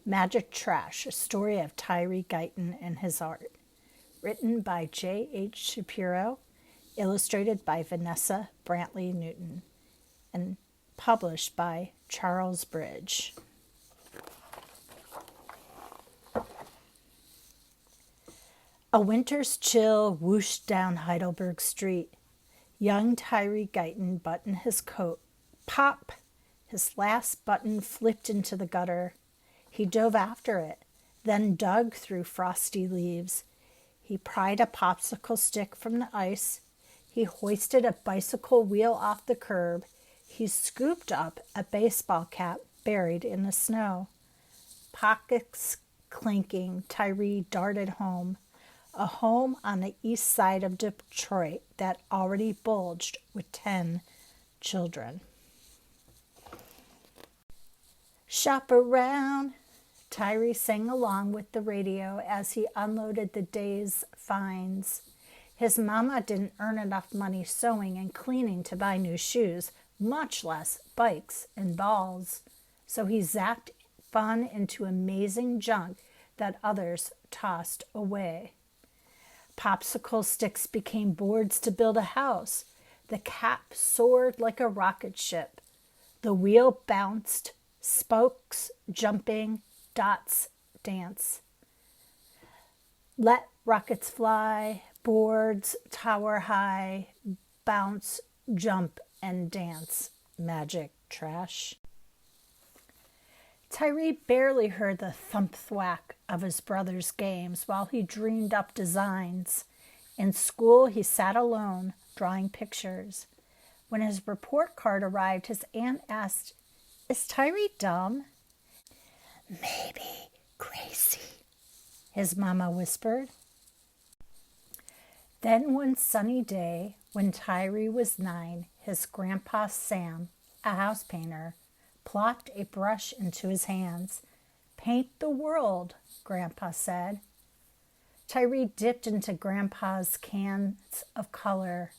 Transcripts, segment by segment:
Magic Trash, a story of Tyree, Guyton, and his art. Written by J.H. Shapiro, illustrated by Vanessa, Brantley-Newton, and published by Charles Bridge. A winter's chill whooshed down Heidelberg Street. Young Tyree Guyton buttoned his coat. Pop! His last button flipped into the gutter. He dove after it, then dug through frosty leaves. He pried a popsicle stick from the ice. He hoisted a bicycle wheel off the curb. He scooped up a baseball cap buried in the snow. Pockets clinking, Tyree darted home. A home on the east side of Detroit that already bulged with 10 children. Shop around. Tyree sang along with the radio as he unloaded the day's finds. His mama didn't earn enough money sewing and cleaning to buy new shoes, much less bikes and balls. So he zapped fun into amazing junk that others tossed away. Popsicle sticks became boards to build a house. The cap soared like a rocket ship. The wheel bounced, spokes jumping, dots dance. Let rockets fly, boards tower high, bounce, jump, and dance. Magic Trash. Tyree barely heard the thump-thwack of his brother's games while he dreamed up designs. In school, he sat alone, drawing pictures. When his report card arrived, his aunt asked, "Is Tyree dumb?" "Maybe crazy," his mama whispered. Then one sunny day, when Tyree was 9, his grandpa Sam, a house painter, plopped a brush into his hands. "Paint the world," Grandpa said. Tyree dipped into Grandpa's cans of color,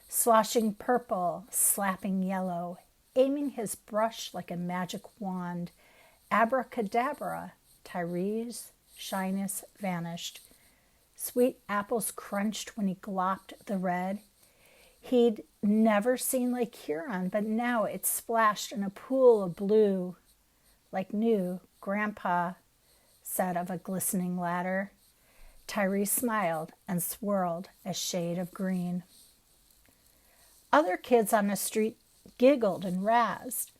sloshing purple, slapping yellow, aiming his brush like a magic wand. Abracadabra, Tyree's shyness vanished. Sweet apples crunched when he glopped the red. He'd never seen Lake Huron, but now it splashed in a pool of blue. Like new, Grandpa said of a glistening ladder. Tyree smiled and swirled a shade of green. Other kids on the street giggled and razzed.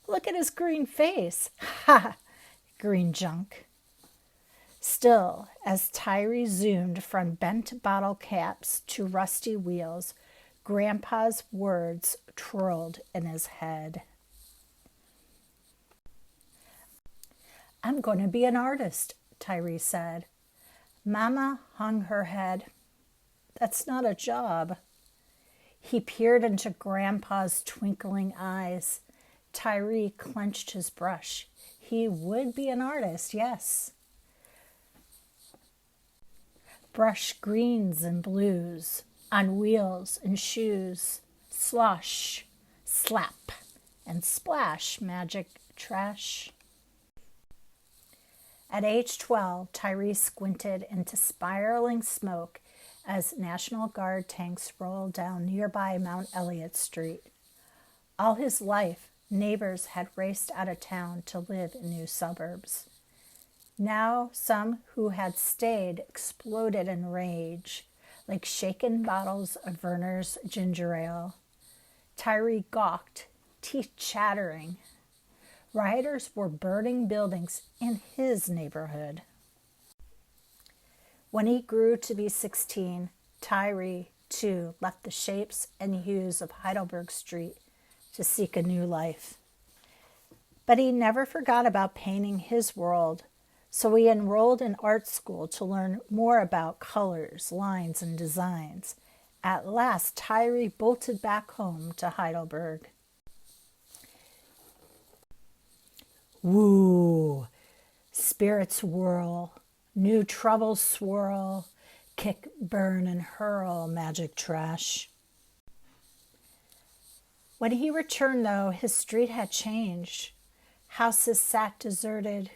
"Look at his green face. Ha! Green junk." Still, as Tyree zoomed from bent bottle caps to rusty wheels, Grandpa's words twirled in his head. "I'm going to be an artist," Tyree said. Mama hung her head. "That's not a job." He peered into Grandpa's twinkling eyes. Tyree clenched his brush. He would be an artist, yes. Brush greens and blues on wheels and shoes. Slosh, slap, and splash. Magic Trash. At age 12, Tyree squinted into spiraling smoke as National Guard tanks rolled down nearby Mount Elliott Street. All his life, neighbors had raced out of town to live in new suburbs. Now some who had stayed exploded in rage, like shaken bottles of Verner's ginger ale. Tyree gawked, teeth chattering. Rioters were burning buildings in his neighborhood. When he grew to be 16, Tyree, too, left the shapes and hues of Heidelberg Street to seek a new life. But he never forgot about painting his world, so he enrolled in art school to learn more about colors, lines, and designs. At last, Tyree bolted back home to Heidelberg. Woo! Spirits whirl, new troubles swirl, kick, burn, and hurl. Magic Trash. When he returned, though, his street had changed. Houses sat deserted,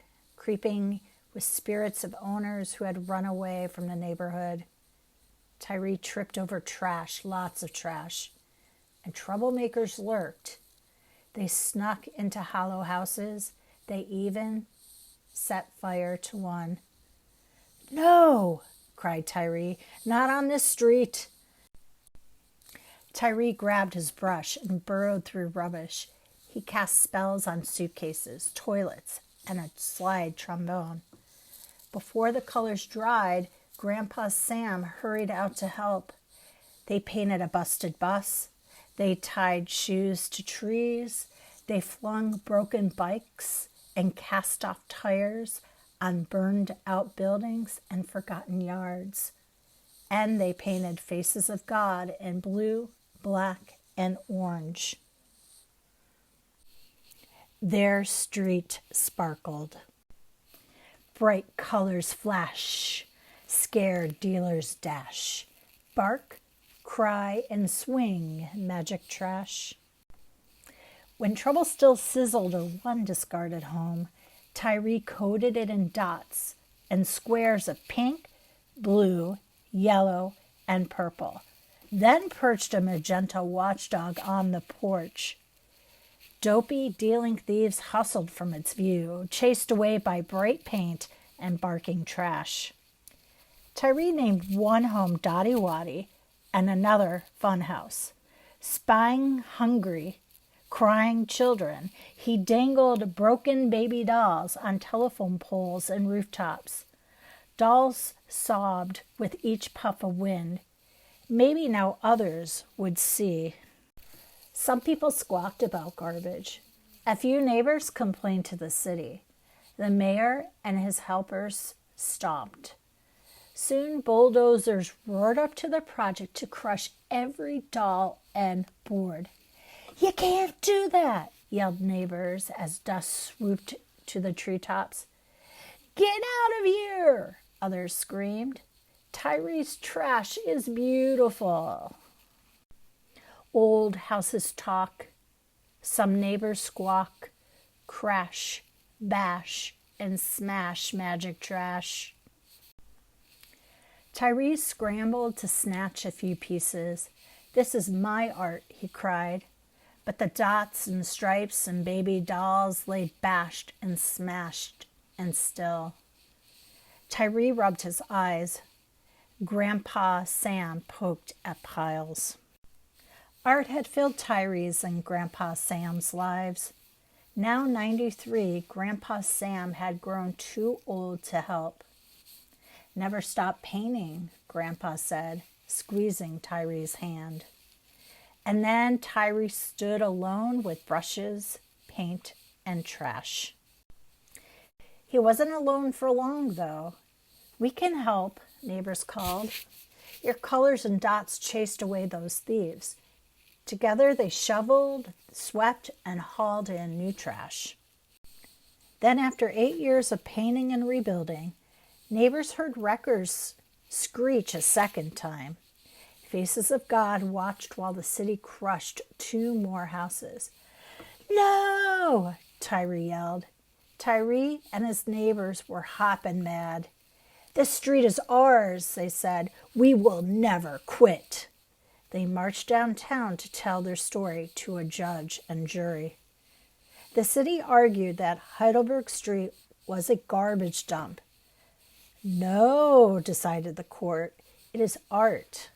creeping with spirits of owners who had run away from the neighborhood. Tyree tripped over trash, lots of trash, and troublemakers lurked. They snuck into hollow houses. They even set fire to one. "No!" cried Tyree. "Not on this street!" Tyree grabbed his brush and burrowed through rubbish. He cast spells on suitcases, toilets, and a slide trombone. Before the colors dried, Grandpa Sam hurried out to help. They painted a busted bus. They tied shoes to trees. They flung broken bikes and cast off tires on burned out buildings and forgotten yards. And they painted faces of God in blue, black, and orange. Their street sparkled. Bright colors flash, scared dealers dash, bark, cry, and swing magic trash. When trouble still sizzled or one discarded home, Tyree coated it in dots and squares of pink, blue, yellow, and purple, then perched a magenta watchdog on the porch. Dopey dealing thieves hustled from its view, chased away by bright paint and barking trash. Tyree named one home Dotty Waddy and another Fun House. Spying hungry, crying children, he dangled broken baby dolls on telephone poles and rooftops. Dolls sobbed with each puff of wind. Maybe now others would see. Some people squawked about garbage. A few neighbors complained to the city. The mayor and his helpers stomped. Soon bulldozers roared up to the project to crush every doll and board. "You can't do that," yelled neighbors as dust swooped to the treetops. "Get out of here," others screamed. "Tyree's trash is beautiful." Old houses talk. Some neighbors squawk, crash, bash, and smash magic trash. Tyree scrambled to snatch a few pieces. "This is my art," he cried. But the dots and stripes and baby dolls lay bashed and smashed and still. Tyree rubbed his eyes. Grandpa Sam poked at piles. Art had filled Tyree's and Grandpa Sam's lives. Now 93, Grandpa Sam had grown too old to help. "Never stop painting," Grandpa said, squeezing Tyree's hand. And then Tyree stood alone with brushes, paint, and trash. He wasn't alone for long, though. "We can help," neighbors called. "Your colors and dots chased away those thieves." Together they shoveled, swept, and hauled in new trash. Then, after 8 years of painting and rebuilding, neighbors heard wreckers screech a second time. Faces of God watched while the city crushed 2 more houses. "No!" Tyree yelled. Tyree and his neighbors were hopping mad. "This street is ours," they said. "We will never quit." They marched downtown to tell their story to a judge and jury. The city argued that Heidelberg Street was a garbage dump. "No," decided the court, "it is art."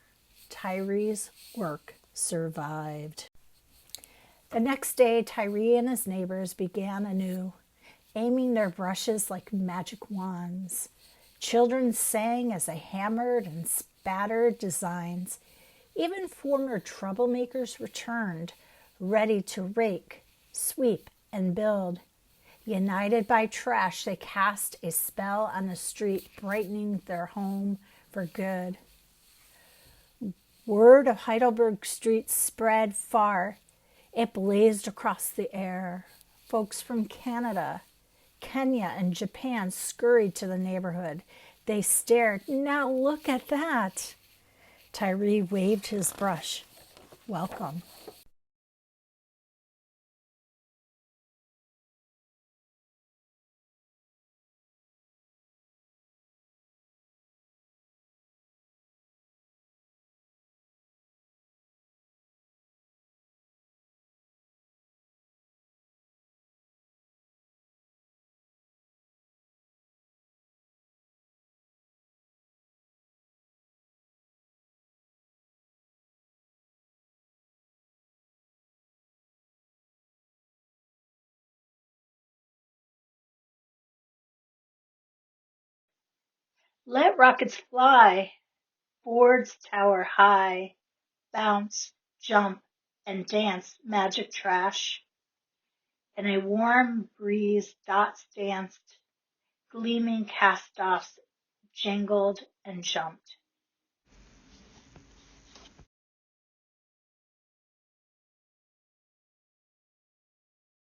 Tyree's work survived. The next day, Tyree and his neighbors began anew, aiming their brushes like magic wands. Children sang as they hammered and spattered designs. Even former troublemakers returned, ready to rake, sweep, and build. United by trash, they cast a spell on the street, brightening their home for good. Word of Heidelberg Street spread far. It blazed across the air. Folks from Canada, Kenya, and Japan scurried to the neighborhood. They stared. "Now look at that." Tyree waved his brush. "Welcome." Let rockets fly, boards tower high, bounce, jump, and dance magic trash. In a warm breeze dots danced, gleaming cast-offs jingled and jumped.